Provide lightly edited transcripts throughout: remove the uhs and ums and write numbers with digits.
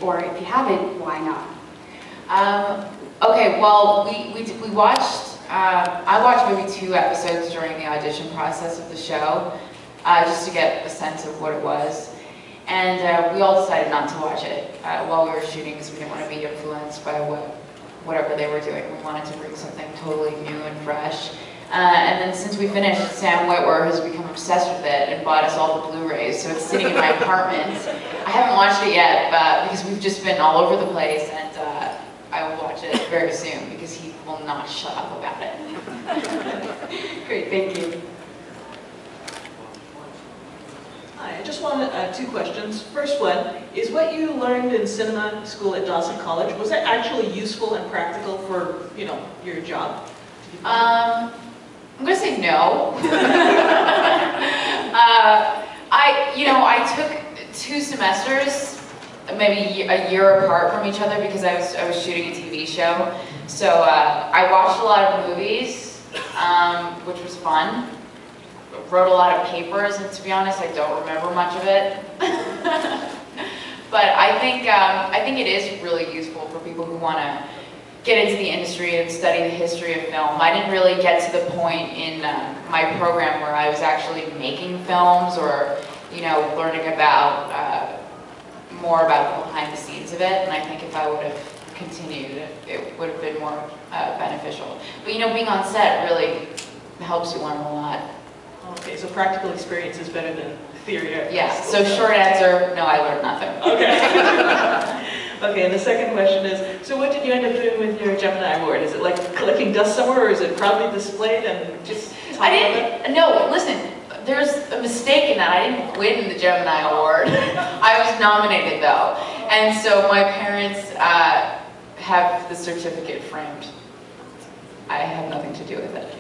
or if you haven't, why not? Okay, well, we watched, I watched maybe 2 episodes during the audition process of the show, just to get a sense of what it was. And we all decided not to watch it while we were shooting because we didn't want to be influenced by whatever they were doing. We wanted to bring something totally new and fresh. And then since we finished, Sam Witwer has become obsessed with it and bought us all the Blu-rays, so it's sitting in my apartment. I haven't watched it yet because we've just been all over the place, and I will watch it very soon because he will not shut up about it. Great, thank you. Hi, I just wanted 2 questions. First one, is what you learned in cinema school at Dawson College, was that actually useful and practical for, you know, your job? I'm gonna say no. I took 2 semesters, maybe a year apart from each other because I was shooting a TV show. So I watched a lot of movies, which was fun. Wrote a lot of papers, and to be honest, I don't remember much of it. But I think it is really useful for people who want to get into the industry and study the history of film. I didn't really get to the point in my program where I was actually making films or, you know, learning about more about the behind the scenes of it. And I think if I would have continued, it would have been more beneficial. But you know, being on set really helps you learn a lot. Okay, so practical experience is better than theory. Yeah, so short answer, no, I learned nothing. Okay. Okay, and the second question is, so what did you end up doing with your Gemini Award? Is it like collecting dust somewhere, or is it proudly displayed and just I didn't, no, listen, there's a mistake in that. I didn't win the Gemini Award. I was nominated though. And so my parents have the certificate framed. I have nothing to do with it.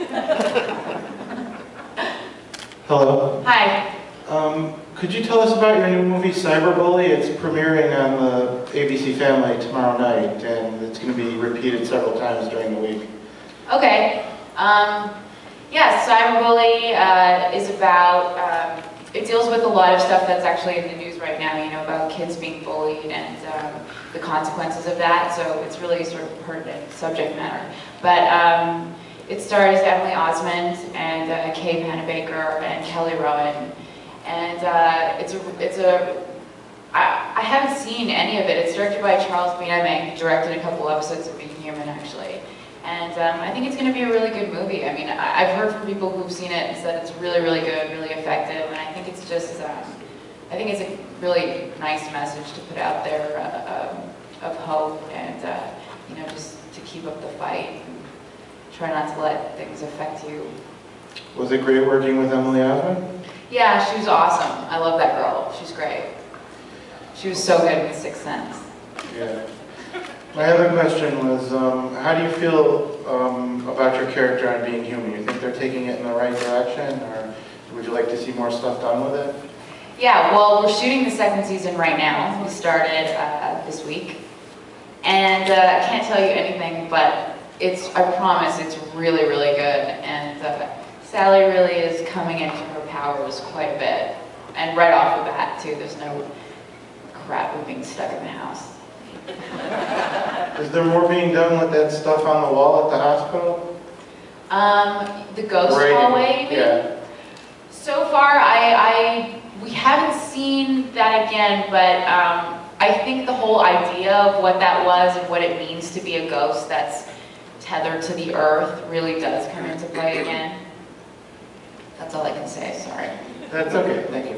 Hello. Hi. Could you tell us about your new movie, Cyberbully? It's premiering on the ABC Family tomorrow night, and it's going to be repeated several times during the week. Okay. Yeah, Cyberbully is about, it deals with a lot of stuff that's actually in the news right now, you know, about kids being bullied and the consequences of that, so it's really sort of pertinent subject matter. But it stars Emily Osmond and Kay Panabaker and Kelly Rowan. And I haven't seen any of it. It's directed by Charles Meaghan, who directed a couple episodes of Being Human, actually. And I think it's going to be a really good movie. I mean, I've heard from people who've seen it and said it's really, really good, really effective. And I think it's just, I think it's a really nice message to put out there of hope and, you know, just to keep up the fight and try not to let things affect you. Was it great working with Emily Osmond? Yeah, she was awesome. I love that girl. She's great. She was so good in The Sixth Sense. Yeah. My other question was, how do you feel about your character on Being Human? You think they're taking it in the right direction, or would you like to see more stuff done with it? Yeah, well, we're shooting the 2nd season right now. We started this week. And I can't tell you anything, but I promise it's really, really good. And Sally really is coming into her powers quite a bit. And right off the bat, too, there's no crap of being stuck in the house. Is there more being done with that stuff on the wall at the hospital? The ghost hallway, you mean? Yeah. So far, we haven't seen that again, but I think the whole idea of what that was and what it means to be a ghost that's tethered to the earth really does come into play again. That's all I can say, sorry. That's okay, thank you.